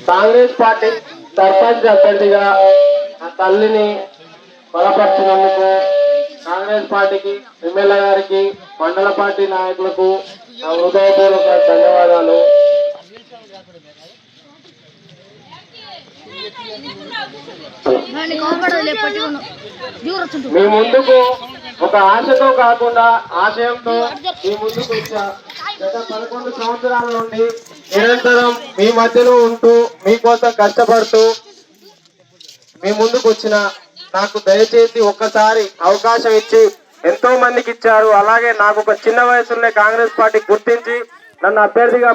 Congress party sarpanch అభ్యర్థిగా నా తల్లిని బలపరిచినందుకు కాంగ్రెస్ పార్టీకి, ఎమ్మెల్యే గారికి, మండల పార్టీ నాయకులకు నా హృదయపూర్వక ధన్యవాదాలు. మీ ముందుకు ఒక ఆశతో కాకుండా ఆశయంతో మీ ముందుకు వచ్చా. గత 11 సంవత్సరాల నుండి నిరంతరం మీ మధ్యలో ఉంటూ మీకోసం కష్టపడుతూ మీ ముందుకు వచ్చిన నాకు దయచేసి ఒక్కసారి అవకాశం ఇచ్చి ఎంతో మందికి ఇచ్చారు. అలాగే నాకు ఒక చిన్న వయసులోనే కాంగ్రెస్ పార్టీ గుర్తించి నన్ను అభ్యర్థిగా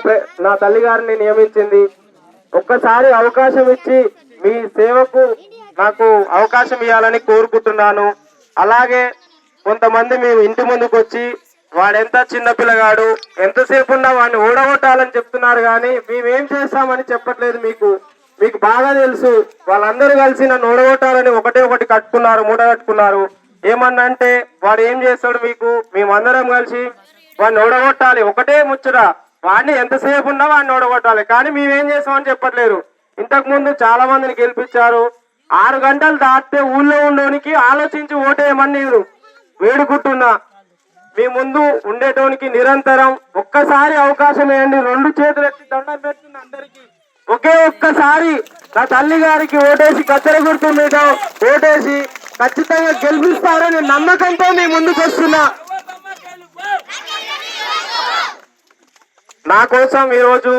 నా తల్లి గారిని నియమించింది. ఒక్కసారి అవకాశం ఇచ్చి మీ సేవకు నాకు అవకాశం ఇవ్వాలని కోరుకుంటున్నాను. అలాగే కొంతమంది మీ ఇంటి ముందుకు వచ్చి వాడెంత చిన్న పిల్లగాడు, ఎంతసేపు ఉన్నా వాడిని ఓడగొట్టాలని చెప్తున్నారు, కానీ మేమేం చేస్తామని చెప్పట్లేదు. మీకు బాగా తెలుసు. వాళ్ళందరూ కలిసి నన్ను ఓడగొట్టాలని ఒకటి కట్టుకున్నారు, మూట కట్టుకున్నారు. ఏమన్నంటే వాడు ఏం చేస్తాడు, మేమందరం కలిసి వాడిని ఓడగొట్టాలి, ఒకటే ముచ్చట. వాడిని ఎంతసేపు ఉన్నా వాడిని ఓడగొట్టాలి, కానీ మేమేం చేస్తామని చెప్పట్లేరు. ఇంతకు ముందు చాలా మందిని గెలిపించారు. 6 గంటలు దాటితే ఊళ్ళో ఉండడానికి ఆలోచించి ఓటేయమని నేను వేడుకుంటున్నా. మీ ముందు ఉండేటోనికి నిరంతరం ఒక్కసారి అవకాశం వేయండి. 2 చేతులు ఎత్తి దండం పెడుతున్న అందరికీ ఒకే ఒక్కసారి నా తల్లి గారికి ఓటేసి కత్తెర గుర్తు మీద ఓటేసి ఖచ్చితంగా గెలిపిస్తారని నమ్మకంతో మీ ముందుకు వస్తున్నా. నా కోసం ఈరోజు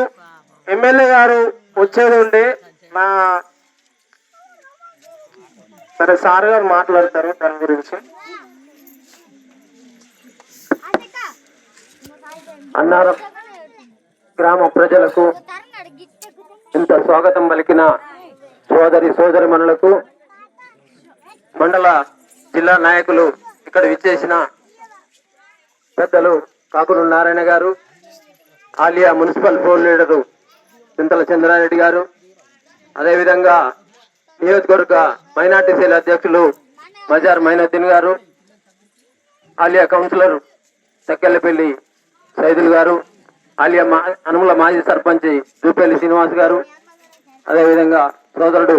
ఎమ్మెల్యే గారు వచ్చేది ఉండే, సరే సార్ గారు మాట్లాడతారు దాని గురించి. అన్నారం గ్రామ ప్రజలకు ఇంత స్వాగతం పలికిన సోదరిమణులకు, మండల జిల్లా నాయకులు, ఇక్కడ విచ్చేసిన పెద్దలు కాకులు నారాయణ గారు, ఆలియా మున్సిపల్ బోర్డు లీడరు చింతల చంద్రారెడ్డి గారు, అదేవిధంగా నియోజకవర్గ మైనార్టీ సెల్ అధ్యక్షులు మజార్ మైనుద్దీన్ గారు, ఆలియా కౌన్సిలర్ చక్కెల్లపల్లి సైదుల్ గారు, ఆలియా అనుముల మాజీ సర్పంచ్ జూపల్లి శ్రీనివాస్ గారు, అదేవిధంగా సోదరుడు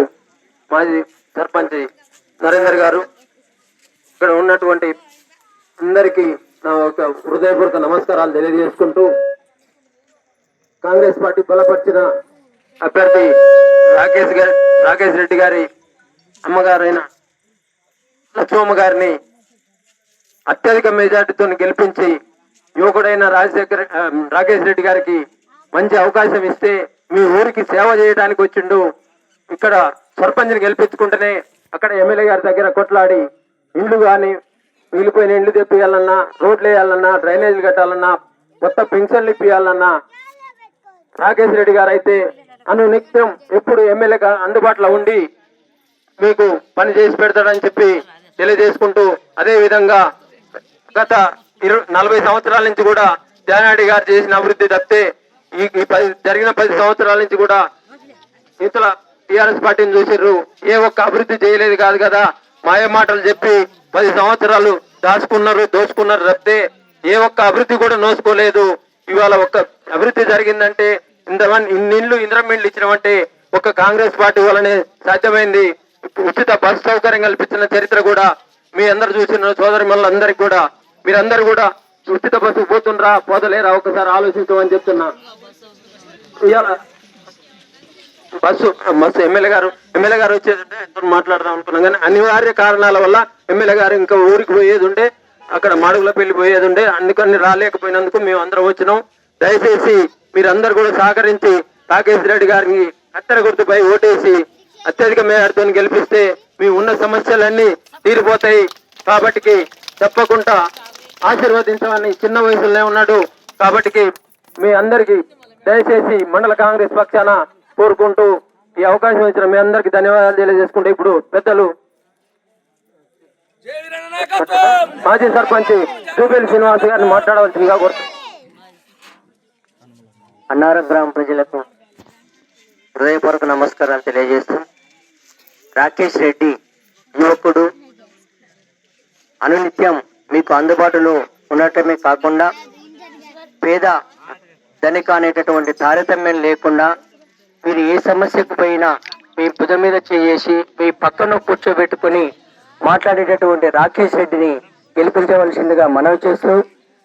మాజీ సర్పంచ్ నరేందర్ గారు, ఇక్కడ ఉన్నటువంటి అందరికీ నా ఒక హృదయపూర్వక నమస్కారాలు తెలియజేసుకుంటూ, కాంగ్రెస్ పార్టీ బలపరిచిన అభ్యర్థి రాకేష్ రెడ్డి గారి అమ్మగారైన లక్ష్మమ్మ గారిని అత్యధిక మెజార్టీతో గెలిపించి యువకుడైన రాకేష్ రెడ్డి గారికి మంచి అవకాశం ఇస్తే మీ ఊరికి సేవ చేయడానికి వచ్చిండు. ఇక్కడ సర్పంచ్ని గెలిపించుకుంటేనే అక్కడ ఎమ్మెల్యే గారి దగ్గర కొట్లాడి ఇండ్లు కానీ మిగిలిపోయిన ఇండ్లు తెప్పియాలన్నా, రోడ్లు వేయాలన్నా, డ్రైనేజీలు కట్టాలన్నా, కొత్త పెన్షన్లు ఇప్పియాలన్నా రాకేష్ రెడ్డి గారు అయితే నిత్యం ఎప్పుడు ఎమ్మెల్యేగా అందుబాటులో ఉండి మీకు పని చేసి పెడతాడని చెప్పి తెలియజేసుకుంటూ, అదే విధంగా గత 40 సంవత్సరాల నుంచి కూడా జానారెడ్డి గారు చేసిన అభివృద్ధి తప్పితే జరిగిన 10 సంవత్సరాల నుంచి కూడా ఇతర టీఆర్ఎస్ పార్టీని చూసిర్రు, ఏ ఒక్క అభివృద్ధి చేయలేదు కాదు కదా. మాయ మాటలు చెప్పి 10 సంవత్సరాలు దోచుకున్నారు తప్పితే ఏ ఒక్క అభివృద్ధి కూడా నోసుకోలేదు. ఇవాళ ఒక్క అభివృద్ధి జరిగిందంటే ఇన్నిళ్ళు ఇంద్రమిండ్లు ఇచ్చినామంటే ఒక కాంగ్రెస్ పార్టీ వల్లనే సాధ్యమైంది. ఉచిత బస్ సౌకర్యం కల్పించిన చరిత్ర కూడా మీ అందరు చూసిన సోదరిమణులందరికీ కూడా, మీరందరూ కూడా ఉచిత బస్సు పోతలేరా ఒకసారి ఆలోచించమని చెప్తున్నా. ఇవాళ బస్సు ఎమ్మెల్యే గారు వచ్చేదంటే ఎంతో మాట్లాడదాం అనుకున్నాం, కానీ అనివార్య కారణాల వల్ల ఎమ్మెల్యే గారు ఇంకా ఊరికి పోయేది ఉండే, అక్కడ మాడుగుల పెళ్లి పోయేది ఉండే, అందుకని రాలేకపోయినందుకు మేము అందరం వచ్చినాం. దయచేసి మీరందరూ కూడా సహకరించి రాకేష్ రెడ్డి గారికి కత్తెర గుర్తుపై ఓటేసి అత్యధిక మేరతో గెలిపిస్తే మీ ఉన్న సమస్యలన్నీ తీరిపోతాయి. కాబట్టి తప్పకుండా ఆశీర్వదించమని, చిన్న వయసులోనే ఉన్నాడు కాబట్టి మీ అందరికి దయచేసి మండల కాంగ్రెస్ పక్షాన కోరుకుంటూ ఈ అవకాశం ఇచ్చిన మీ అందరికి ధన్యవాదాలు తెలియజేసుకుంటూ, ఇప్పుడు పెద్దలు మాజీ సర్పంచ్ జూపల్లి శ్రీనివాస్ గారిని మాట్లాడవలసిందిగా కోరుతున్నాను. అన్నారం గ్రామ ప్రజలకు హృదయపూర్వక నమస్కారాలు తెలియజేస్తూ, రాకేష్ రెడ్డి యువకుడు, అనునిత్యం మీకు అందుబాటులో ఉండటమే కాకుండా పేద ధనిక అనేటటువంటి తారతమ్యం లేకుండా మీరు ఏ సమస్యకు పోయినా మీ భుజం మీద చేసి మీ పక్కన కూర్చోబెట్టుకుని మాట్లాడేటటువంటి రాకేష్ రెడ్డిని గెలిపించవలసిందిగా మనవి చేస్తూ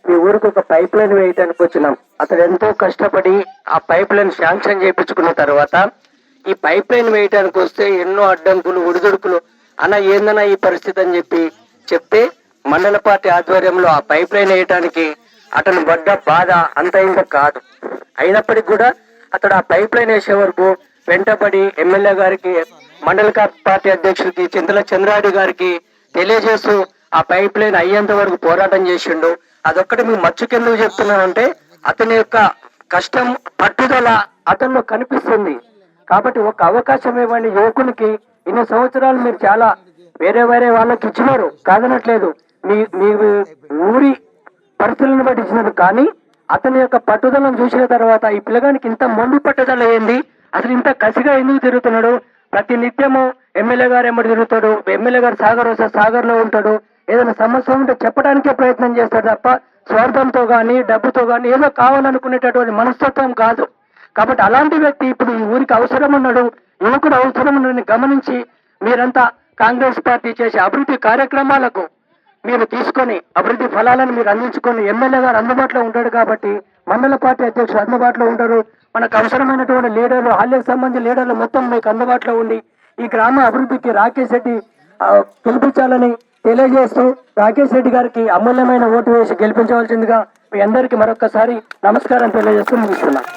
మీ ఊరికి ఒక పైప్ లైన్ వేయడానికి వచ్చినాం. అతడు ఎంతో కష్టపడి ఆ పైప్ లైన్ శాంక్షన్ చేయించుకున్న తర్వాత ఈ పైప్ లైన్ వేయడానికి వస్తే ఎన్నో అడ్డంకులు ఒడిదుడుకులు అన్న ఏందన్నా ఈ పరిస్థితి అని చెప్తే మండల పార్టీ ఆధ్వర్యంలో ఆ పైప్ లైన్ వేయడానికి అతను పడ్డ బాధ అంత ఇంత కాదు. అయినప్పటికీ కూడా అతడు ఆ పైప్ లైన్ వేసే వరకు వెంటబడి ఎమ్మెల్యే గారికి మండల పార్టీ అధ్యక్షుడికి చింతల చంద్రారెడ్డి గారికి తెలియజేస్తూ ఆ పైప్ లైన్ అయ్యేంత వరకు పోరాటం చేసిండు. అదొక్కటి మీకు మచ్చుకెందుకు చెప్తున్నానంటే అతని యొక్క కష్టం పట్టుదల అతనిలో కనిపిస్తుంది. కాబట్టి ఒక అవకాశం ఇవ్వండి యువకునికి. ఇన్ని సంవత్సరాలు మీరు చాలా వేరే వాళ్ళకి ఇచ్చినారు, కాదనట్లేదు, మీ ఊరి పరిస్థితులను బట్టి ఇచ్చినారు. కానీ అతని యొక్క పట్టుదలను చూసిన తర్వాత ఈ పిల్లగానికి ఇంత మొండి పట్టుదల ఏంది, అసలు ఇంత కసిగా ఎందుకు తిరుగుతున్నాడు, ప్రతి నిత్యము ఎమ్మెల్యే గారు ఎమ్మడి తిరుగుతాడు, ఎమ్మెల్యే గారు సాగర్ వస్తే సాగర్ లో ఉంటాడు, ఏదైనా సమస్య ఉంటే చెప్పడానికే ప్రయత్నం చేస్తాడు తప్ప స్వార్థంతో గాని డబ్బుతో గాని ఏదో కావాలనుకునేటటువంటి మనస్తత్వం కాదు. కాబట్టి అలాంటి వ్యక్తి ఇప్పుడు ఈ ఊరికి అవసరం ఉన్నాడు, యువకుడు అవసరం ఉన్నదని గమనించి మీరంతా కాంగ్రెస్ పార్టీ చేసే అభివృద్ధి కార్యక్రమాలకు మీరు తీసుకొని అభివృద్ధి ఫలాలను మీరు అందించుకొని ఎమ్మెల్యే గారు అందుబాటులో ఉంటాడు కాబట్టి మండల పార్టీ అధ్యక్షులు అందుబాటులో ఉంటారు. మనకు అవసరమైనటువంటి లీడర్లు హాల్యకు సంబంధించిన లీడర్లు మొత్తం మీకు అందుబాటులో ఉండి ఈ గ్రామ అభివృద్ధికి రాకేష్ రెడ్డి గెలిపించాలని తెలియజేస్తూ రాకేష్ రెడ్డి గారికి అమూల్యమైన ఓటు వేసి గెలిపించవలసిందిగా మీ అందరికీ మరొకసారి నమస్కారం తెలియజేస్తూ ముగిస్తున్నాను.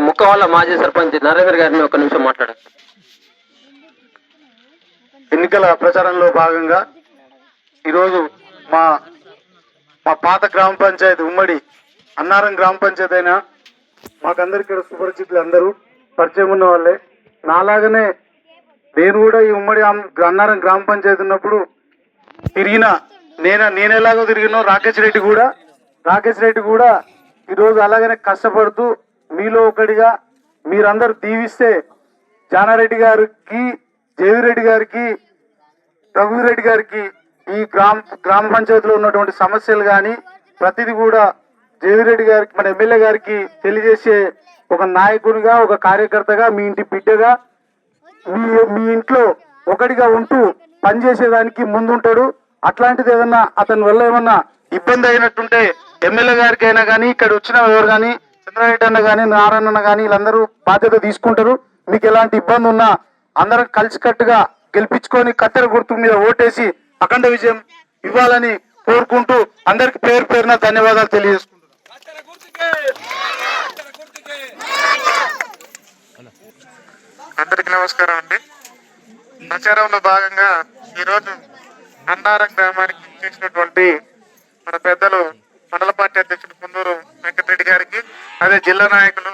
ముక్కవాళ్ళ మాజీ సర్పంచ్ నరేంద్ర గారిని ఒక నిమిషం మాట్లాడారు. ఎన్నికల ప్రచారంలో భాగంగా ఈరోజు మా పాత గ్రామ పంచాయతీ ఉమ్మడి అన్నారం గ్రామ పంచాయతీ అయినా మాకందరికి ఇక్కడ సుపరిచితులు అందరూ పరిచయం ఉన్న వాళ్ళే. నాలాగనే నేను కూడా ఈ ఉమ్మడి అన్నారం గ్రామ పంచాయతీ ఉన్నప్పుడు నేను ఎలాగో తిరిగినో రాకేష్ రెడ్డి కూడా ఈరోజు అలాగనే కష్టపడుతూ మీలో ఒకటిగా మీరందరూ దీవిస్తే జానారెడ్డి గారికి, జేవిరెడ్డి గారికి, రఘువీరెడ్డి గారికి ఈ గ్రామ పంచాయతీలో ఉన్నటువంటి సమస్యలు కానీ ప్రతిదీ కూడా జేవిరెడ్డి గారికి మన ఎమ్మెల్యే గారికి తెలియజేసే ఒక నాయకునిగా, ఒక కార్యకర్తగా, మీ ఇంటి బిడ్డగా, మీ ఇంట్లో ఒకటిగా ఉంటూ పనిచేసేదానికి ముందుంటాడు. అట్లాంటిది ఏదన్నా అతని వల్ల ఏమన్నా ఇబ్బంది అయినట్టుంటే ఎమ్మెల్యే గారికి అయినా కానీ ఇక్కడ వచ్చిన ఎవరు కానీ చంద్రారెడ్డి అన్న కానీ నారాయణ కానీ వీళ్ళందరూ బాధ్యత తీసుకుంటారు. మీకు ఎలాంటి ఇబ్బంది ఉన్నా అందరం కలిసికట్టుగా గెలిపించుకొని కత్తెర గుర్తు మీద ఓటేసి అఖండ విజయం ఇవ్వాలని కోరుకుంటూ అందరికి పేరు పేరున ధన్యవాదాలు తెలియజేసుకుంటున్నాను. అందరికి నమస్కారం అండి. ప్రచారంలో భాగంగా ఈరోజు అన్నారం గ్రామానికి చేసినటువంటి మన పెద్దలు మండల పార్టీ అధ్యక్షుడు కుందూరు వెంకటరెడ్డి గారికి, అదే జిల్లా నాయకులు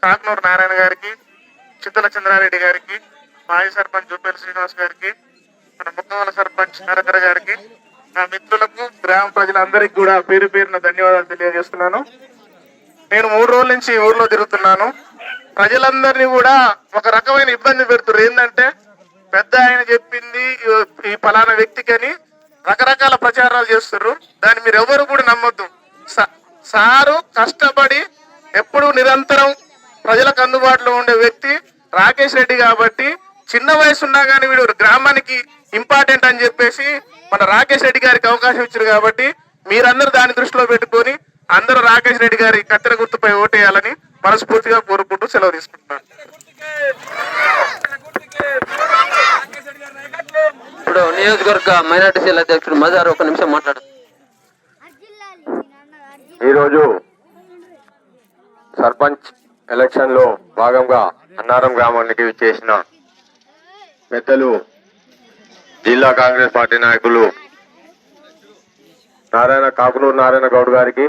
కాకునూరు నారాయణ గారికి, చింతల చంద్రారెడ్డి గారికి, మాజీ సర్పంచ్ జూపేలి శ్రీనివాస్ గారికి, మన ముక్కవాల సర్పంచ్ నరేంద్ర గారికి, నా మిత్రులకు, గ్రామ ప్రజలందరికీ కూడా పేరు పేరున ధన్యవాదాలు తెలియజేస్తున్నాను. నేను 3 రోజుల నుంచి ఊర్లో తిరుగుతున్నాను. ప్రజలందరినీ కూడా ఒక రకమైన ఇబ్బంది పెడుతున్నారు. ఏంటంటే పెద్ద ఆయన చెప్పింది ఈ ఫలానా వ్యక్తికని రకరకాల ప్రచారాలు చేస్తున్నారు. దాన్ని మీరు ఎవరు కూడా నమ్మొద్దు. సారు కష్టపడి ఎప్పుడు నిరంతరం ప్రజలకు అందుబాటులో ఉండే వ్యక్తి రాకేష్ రెడ్డి కాబట్టి చిన్న వయసు ఉన్నా కానీ వీడు గ్రామానికి ఇంపార్టెంట్ అని చెప్పేసి మన రాకేష్ రెడ్డి గారికి అవకాశం ఇచ్చారు. కాబట్టి మీరందరూ దాన్ని దృష్టిలో పెట్టుకొని అందరూ రాకేష్ రెడ్డి గారి కత్తెర గుర్తుపై ఓటేయాలని మనస్ఫూర్తిగా కోరుకుంటూ సెలవు తీసుకుంటున్నాను. ఇప్పుడు నియోజకవర్గ మైనార్టీ సెల్ అధ్యక్షుడు మజార్ ఒక నిమిషం మాట్లాడు. ఈరోజు సర్పంచ్ ఎలక్షన్ లో భాగంగా అన్నారం గ్రామానికి విచ్చేసిన పెద్దలు జిల్లా కాంగ్రెస్ పార్టీ నాయకులు కాకునూరు నారాయణ గౌడ్ గారికి,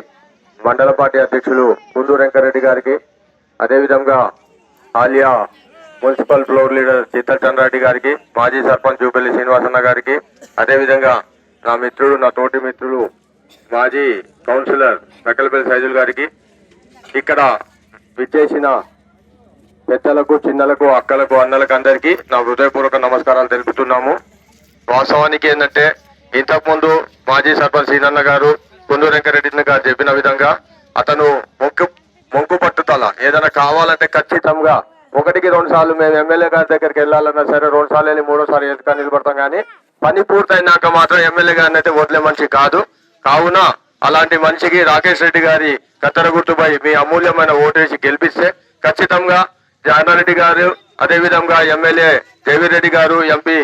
మండల పార్టీ అధ్యక్షులు కుందూరు వెంకరెడ్డి గారికి, అదేవిధంగా ఆలియా మున్సిపల్ ఫ్లోర్ లీడర్ చింతల చంద్రారెడ్డి గారికి, మాజీ సర్పంచ్ జూపల్లి శ్రీనివాసన్న గారికి, అదేవిధంగా నా తోటి మిత్రులు మాజీ కౌన్సిలర్ నకలపల్లి సైజుల్ గారికి, ఇక్కడ విచ్చేసిన పెద్దలకు, చిన్నలకు, అక్కలకు, అన్నలకు అందరికీ నా హృదయపూర్వక నమస్కారాలు తెలుపుతున్నాము. వాస్తవానికి ఏంటంటే ఇంతకుముందు మాజీ సర్పంచ్ సీనన్న గారు కుందూరు వెంకరెడ్డి గారు చెప్పిన విధంగా అతను మొంకు పట్టుదల ఏదైనా కావాలంటే ఖచ్చితంగా 1-2 సార్లు మేము ఎమ్మెల్యే గారి దగ్గరికి వెళ్ళాలన్నా సరే 2 సార్లు వెళ్ళి 3వ సారి ఎదుక నిలబడతాం. కానీ పని పూర్తయినాక మాత్రం ఎమ్మెల్యే గారిని అయితే వదిలే మనిషి కాదు. కావున అలాంటి మనిషికి రాకేష్ రెడ్డి గారి కత్తెర గుర్తుపై మీ అమూల్యమైన ఓటేసి గెలిపిస్తే ఖచ్చితంగా జానారెడ్డి గారు, అదే విధంగా ఎమ్మెల్యే జయవీరెడ్డి గారు, ఎంపీ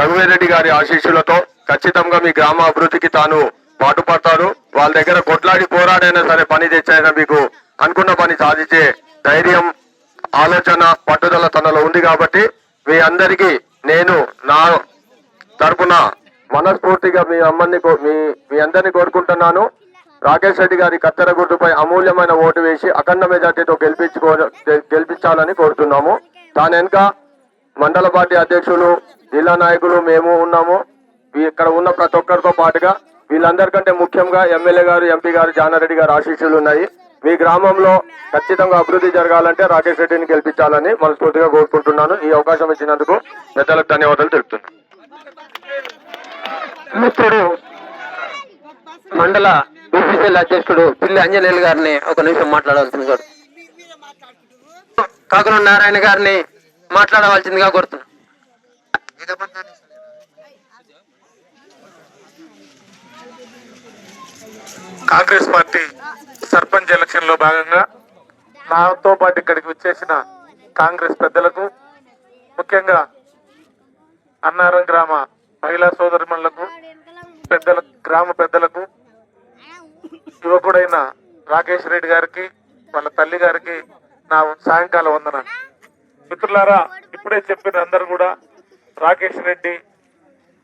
రఘువీరెడ్డి గారి ఆశీస్సులతో ఖచ్చితంగా మీ గ్రామ అభివృద్ధికి తాను పాటుపడతారు. వాళ్ళ దగ్గర కొట్లాడి పోరాడైనా సరే పని తెచ్చైనా మీకు అనుకున్న పని సాధించే ధైర్యం, ఆలోచన, పట్టుదల తనలో ఉంది. కాబట్టి మీ అందరికీ నేను నా తరపున మనస్ఫూర్తిగా మీ అందరినీ కోరుకుంటున్నాను. రాకేష్ రెడ్డి గారి కత్తెర గుర్తుపై అమూల్యమైన ఓటు వేసి అఖండ మెజార్టీతో గెలిపించాలని కోరుతున్నాము. దాని వెనుక మండల పార్టీ అధ్యక్షులు, జిల్లా నాయకులు మేము ఉన్నాము. ఇక్కడ ఉన్న ప్రతి ఒక్కరితో పాటుగా వీళ్ళందరికంటే ముఖ్యంగా ఎమ్మెల్యే గారు, ఎంపీ గారు, జానారెడ్డి గారు ఆశీస్సులు ఉన్నాయి. మీ గ్రామంలో ఖచ్చితంగా అభివృద్ధి జరగాలంటే రాకేష్ రెడ్డిని గెలిపించాలని మనస్ఫూర్తిగా కోరుకుంటున్నాను. ఈ అవకాశం ఇచ్చినందుకు పెద్దలకు ధన్యవాదాలు తెలుపుతున్నాను. మిత్రుడు మండల బీసీసీఎల్ అధ్యక్షుడు పిల్లి అంజనేయులు గారిని ఒక నిమిషం మాట్లాడవలసిందిగా కాకుల నారాయణ గారిని మాట్లాడవలసిందిగా కోరుతున్నాను. కాంగ్రెస్ పార్టీ సర్పంచ్ ఎలక్షన్ లో భాగంగా నాతో పాటు ఇక్కడికి వచ్చేసిన కాంగ్రెస్ పెద్దలకు, ముఖ్యంగా అన్నారం గ్రామ మహిళా సోదరిమణులకు, గ్రామ పెద్దలకు, యువకుడైన రాకేష్ రెడ్డి గారికి, వాళ్ళ తల్లి గారికి నా సాయంకాల వందనాలు. మిత్రులారా, ఇప్పుడే చెప్పిన అందరూ కూడా రాకేష్ రెడ్డి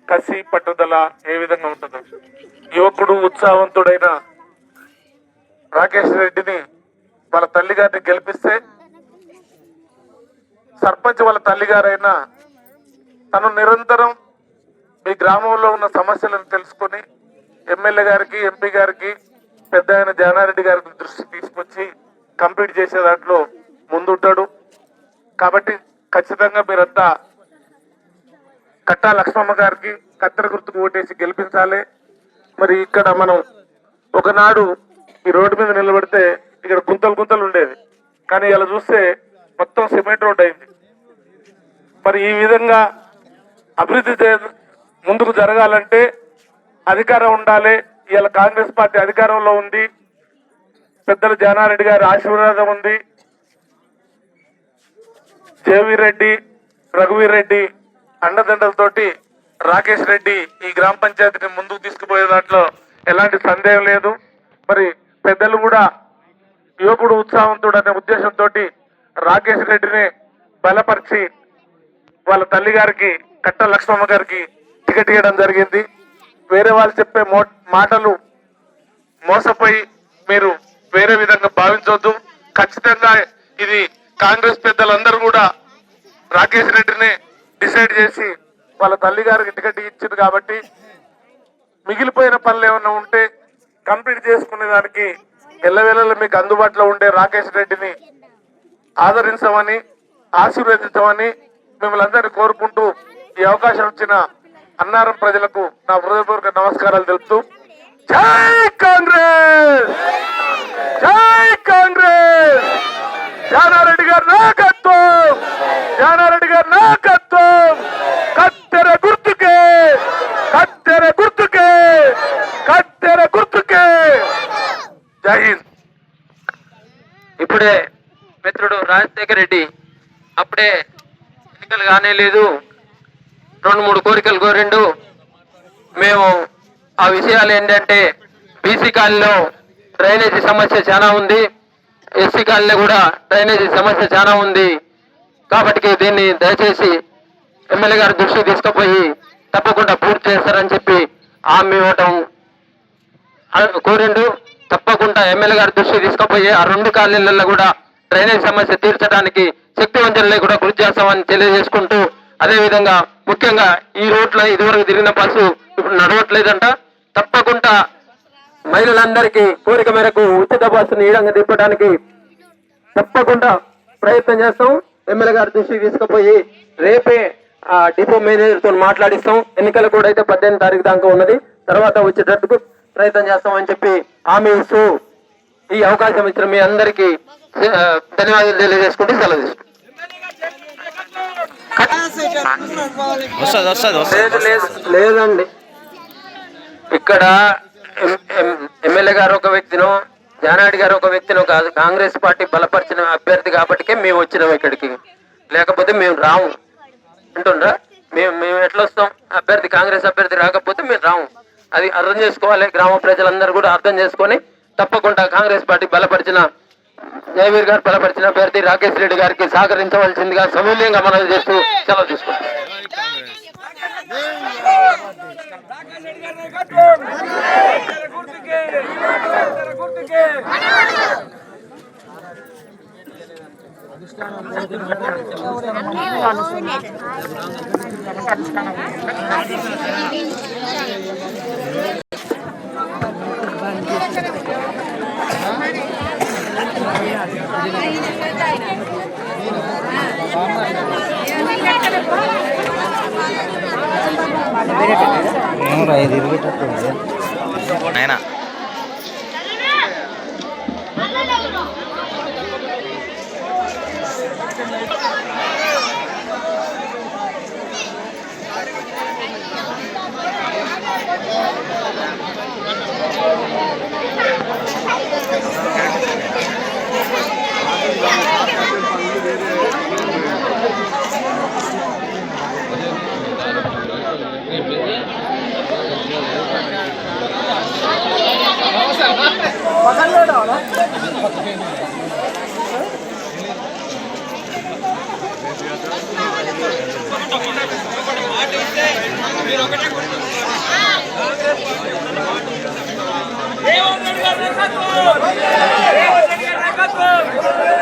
కసి, పట్టుదల ఏ విధంగా ఉంటుందో, యువకుడు ఉత్సాహవంతుడైన రాకేష్ రెడ్డిని వాళ్ళ తల్లి గారిని గెలిపిస్తే సర్పంచ్ వాళ్ళ తల్లి గారైనా తను నిరంతరం మీ గ్రామంలో ఉన్న సమస్యలను తెలుసుకొని ఎమ్మెల్యే గారికి, ఎంపీ గారికి, పెద్ద ఆయన జానారెడ్డి గారికి దృష్టి తీసుకొచ్చి కంప్లీట్ చేసే దాంట్లో ముందుంటాడు. కాబట్టి ఖచ్చితంగా మీరంతా కట్టా లక్ష్మమ్మ గారికి కత్తెర గుర్తుకు ఓటేసి గెలిపించాలి. మరి ఇక్కడ మనం ఒకనాడు ఈ రోడ్డు మీద నిలబడితే ఇక్కడ గుంతలు ఉండేది, కానీ ఇలా చూస్తే మొత్తం సిమెంట్ రోడ్ అయింది. మరి ఈ విధంగా అభివృద్ధి ముందుకు జరగాలంటే అధికారం ఉండాలి. ఇవాళ కాంగ్రెస్ పార్టీ అధికారంలో ఉంది, పెద్దలు జానారెడ్డి గారి ఆశీర్వాదం ఉంది, జయవీరెడ్డి, రఘువీరెడ్డి అండదండలతోటి రాకేష్ రెడ్డి ఈ గ్రామ పంచాయతీని ముందుకు తీసుకుపోయే దాంట్లో ఎలాంటి సందేహం లేదు. మరి పెద్దలు కూడా యువకుడు ఉత్సాహవంతుడు అనే ఉద్దేశంతో రాకేష్ రెడ్డిని బలపరిచి వాళ్ళ తల్లి గారికి, కట్ట లక్ష్మమ్మ గారికి టికెట్ ఇవ్వడం జరిగింది. వేరే వాళ్ళు చెప్పే మాటలు మోసపోయి మీరు వేరే విధంగా భావించవద్దు. ఖచ్చితంగా ఇది కాంగ్రెస్ పెద్దలందరూ కూడా రాకేష్ రెడ్డిని డిసైడ్ చేసి వాళ్ళ తల్లి గారికి టికెట్ ఇచ్చింది. కాబట్టి మిగిలిపోయిన పనులు ఏమైనా ఉంటే కంప్లీట్ చేసుకునే దానికి ఎల్లవేళలో మీకు అందుబాటులో ఉండే రాకేష్ రెడ్డిని ఆదరించమని, ఆశీర్వదించమని మిమ్మల్ని అందరినీ కోరుకుంటూ ఈ అవకాశం ఇచ్చిన అన్నారం ప్రజలకు నా హృదయపూర్వక నమస్కారాలు తెలుపుతూ జై కాంగ్రెస్, జై కాంగ్రెస్, జానారెడ్డి గారి నాయకత్వం, జానారెడ్డి గారి నాయకత్వం, కత్తెర గుర్తుకే, కత్తెర గుర్తుకే, కత్తెర గుర్తుకే. జై హింద్. ఇప్పుడే మిత్రుడు రాజశేఖర్ రెడ్డి అప్పుడే ఎన్నికలు కానే లేదు, 2-3 కోరికలు కోరిండు. మేము ఆ విషయాలు ఏంటంటే బీసీ కాలనీలో డ్రైనేజీ సమస్య చాలా ఉంది, ఎస్సీ కాలనీలో కూడా డ్రైనేజీ సమస్య చాలా ఉంది. కాబట్టి దీన్ని దయచేసి ఎమ్మెల్యే గారి దృష్టికి తీసుకుపోయి తప్పకుండా పూర్తి చేస్తారని చెప్పి హామీ ఇవ్వటం కోరిండు. తప్పకుండా ఎమ్మెల్యే గారి దృష్టికి తీసుకుపోయి ఆ 2 కాలనీలలో కూడా డ్రైనేజ్ సమస్య తీర్చడానికి శక్తివంతులే కూడా కృషి చేస్తామని తెలియజేసుకుంటూ, అదేవిధంగా ముఖ్యంగా ఈ రోడ్లో ఇదివరకు తిరిగిన బస్సు ఇప్పుడు నడవట్లేదంట. తప్పకుండా మహిళలందరికీ కోరిక మేరకు ఉచిత బస్సును ఈడంగా తిప్పడానికి తప్పకుండా ప్రయత్నం చేస్తాం. ఎమ్మెల్యే గారి దృష్టికి తీసుకుపోయి రేపే ఆ డిపో మేనేజర్ తో మాట్లాడిస్తాం. ఎన్నికలు కూడా అయితే 18 తారీఖు దాకా ఉన్నది, తర్వాత వచ్చేటట్టుకు ప్రయత్నం చేస్తామని చెప్పి హామీ ఇస్తూ ఈ అవకాశం ఇచ్చిన మీ అందరికీ ధన్యవాదాలు తెలియజేసుకుంటూ సెలవు తీసుకుంటాం. లేదండి, ఇక్కడ ఎమ్మెల్యే గారు ఒక వ్యక్తినో జానారెడ్డి గారు ఒక వ్యక్తినో కాదు, కాంగ్రెస్ పార్టీ బలపరిచిన అభ్యర్థి కాబట్టికే మేము వచ్చినాం ఇక్కడికి, లేకపోతే మేము రాము అంటుండ్రా. మేము ఎట్లా వస్తాం? అభ్యర్థి కాంగ్రెస్ అభ్యర్థి రాకపోతే మేము రాము. అది అర్థం చేసుకోవాలి. గ్రామ ప్రజలందరూ కూడా అర్థం చేసుకొని తప్పకుండా కాంగ్రెస్ పార్టీ బలపరిచిన జయవీర్ గారు బలపరిచిన అభ్యర్థి రాకేష్ రెడ్డి గారికి సహకరించవలసిందిగా సమూల్యంగా మనవి చేస్తూ సెలవు తీసుకుంటాం. అయినా రేవంత్ రెడ్డి గారి నాయకత్వం